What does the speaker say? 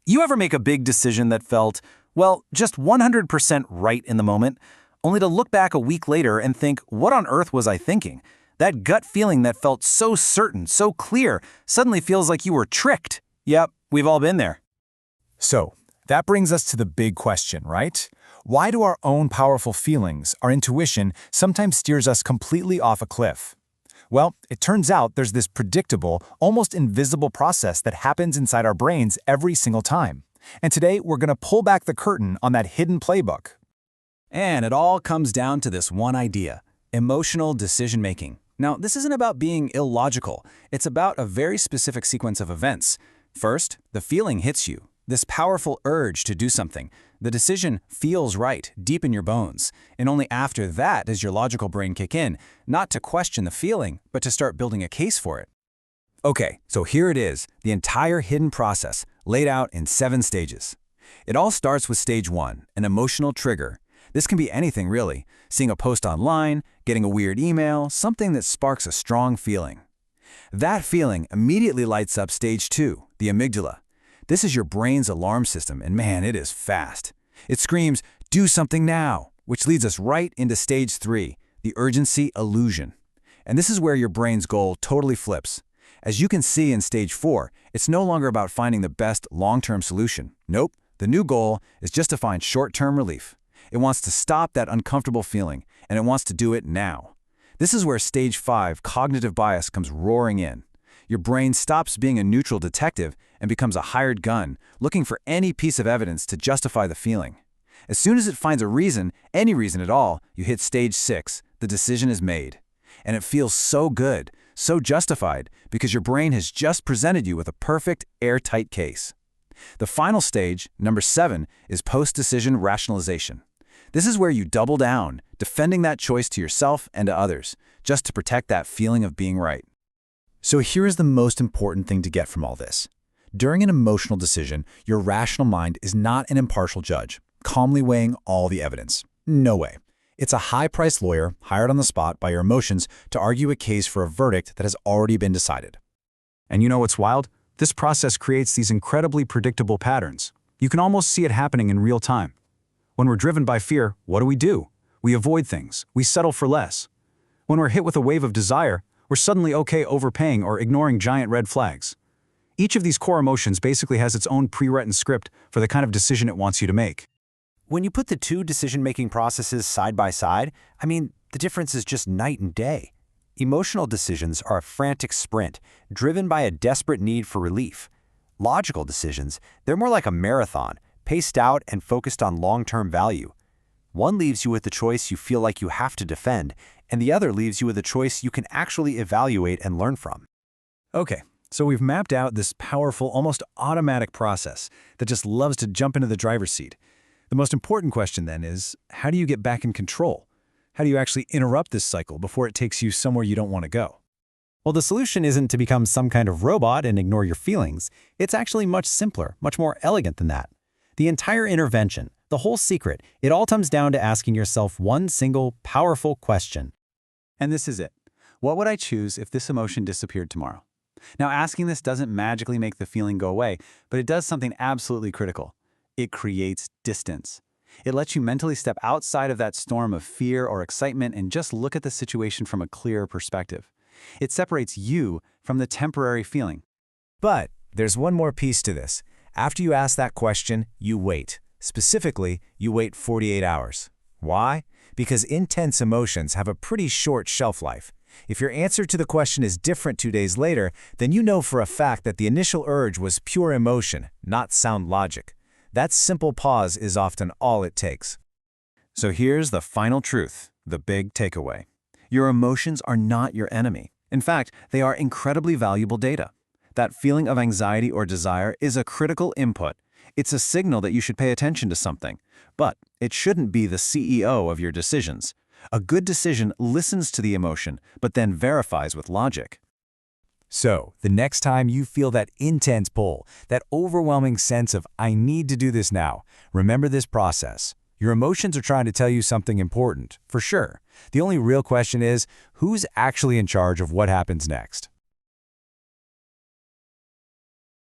You ever make a big decision that felt, well, just 100% right in the moment, only to look back a week later and think, what on earth was I thinking? That gut feeling that felt so certain, so clear, suddenly feels like you were tricked. Yep, we've all been there. So, that brings us to the big question, right? Why do our own powerful feelings, our intuition, sometimes steers us completely off a cliff? Well, it turns out there's this predictable, almost invisible process that happens inside our brains every single time. And today, we're going to pull back the curtain on that hidden playbook. And it all comes down to this one idea: emotional decision-making. Now, this isn't about being illogical. It's about a very specific sequence of events. First, the feeling hits you, this powerful urge to do something. The decision feels right, deep in your bones. And only after that does your logical brain kick in, not to question the feeling, but to start building a case for it. Okay, so here it is, the entire hidden process, laid out in 7 stages. It all starts with stage 1, an emotional trigger. This can be anything really: seeing a post online, getting a weird email, something that sparks a strong feeling. That feeling immediately lights up stage 2, the amygdala. This is your brain's alarm system, and man, it is fast. It screams, "Do something now," which leads us right into stage 3, the urgency illusion. And this is where your brain's goal totally flips. As you can see in stage 4, it's no longer about finding the best long-term solution. Nope, the new goal is just to find short-term relief. It wants to stop that uncomfortable feeling, and it wants to do it now. This is where stage 5, cognitive bias, comes roaring in. Your brain stops being a neutral detective and becomes a hired gun, looking for any piece of evidence to justify the feeling. As soon as it finds a reason, any reason at all, you hit stage 6, the decision is made. And it feels so good, so justified, because your brain has just presented you with a perfect, airtight case. The final stage, number 7, is post-decision rationalization. This is where you double down, defending that choice to yourself and to others, just to protect that feeling of being right. So here's the most important thing to get from all this. During an emotional decision, your rational mind is not an impartial judge, calmly weighing all the evidence. No way. It's a high-priced lawyer hired on the spot by your emotions to argue a case for a verdict that has already been decided. And you know what's wild? This process creates these incredibly predictable patterns. You can almost see it happening in real time. When we're driven by fear, what do? We avoid things. We settle for less. When we're hit with a wave of desire, we're suddenly okay overpaying or ignoring giant red flags. Each of these core emotions basically has its own pre-written script for the kind of decision it wants you to make. When you put the two decision-making processes side by side, the difference is just night and day. Emotional decisions are a frantic sprint, driven by a desperate need for relief. Logical decisions, they're more like a marathon, paced out and focused on long-term value. One leaves you with the choice you feel like you have to defend, and the other leaves you with a choice you can actually evaluate and learn from. Okay, so we've mapped out this powerful, almost automatic process that just loves to jump into the driver's seat. The most important question then is, how do you get back in control? How do you actually interrupt this cycle before it takes you somewhere you don't want to go? Well, the solution isn't to become some kind of robot and ignore your feelings. It's actually much simpler, much more elegant than that. The entire intervention, the whole secret, it all comes down to asking yourself one single, powerful question. And this is it. What would I choose if this emotion disappeared tomorrow? Now, asking this doesn't magically make the feeling go away, but it does something absolutely critical. It creates distance. It lets you mentally step outside of that storm of fear or excitement and just look at the situation from a clearer perspective. It separates you from the temporary feeling. But there's one more piece to this. After you ask that question, you wait. Specifically, you wait 48 hours. Why? Because intense emotions have a pretty short shelf life. If your answer to the question is different 2 days later, then you know for a fact that the initial urge was pure emotion, not sound logic. That simple pause is often all it takes. So here's the final truth, the big takeaway. Your emotions are not your enemy. In fact, they are incredibly valuable data. That feeling of anxiety or desire is a critical input. It's a signal that you should pay attention to something. But it shouldn't be the CEO of your decisions. A good decision listens to the emotion, but then verifies with logic. So, the next time you feel that intense pull, that overwhelming sense of, I need to do this now, remember this process. Your emotions are trying to tell you something important, for sure. The only real question is, who's actually in charge of what happens next?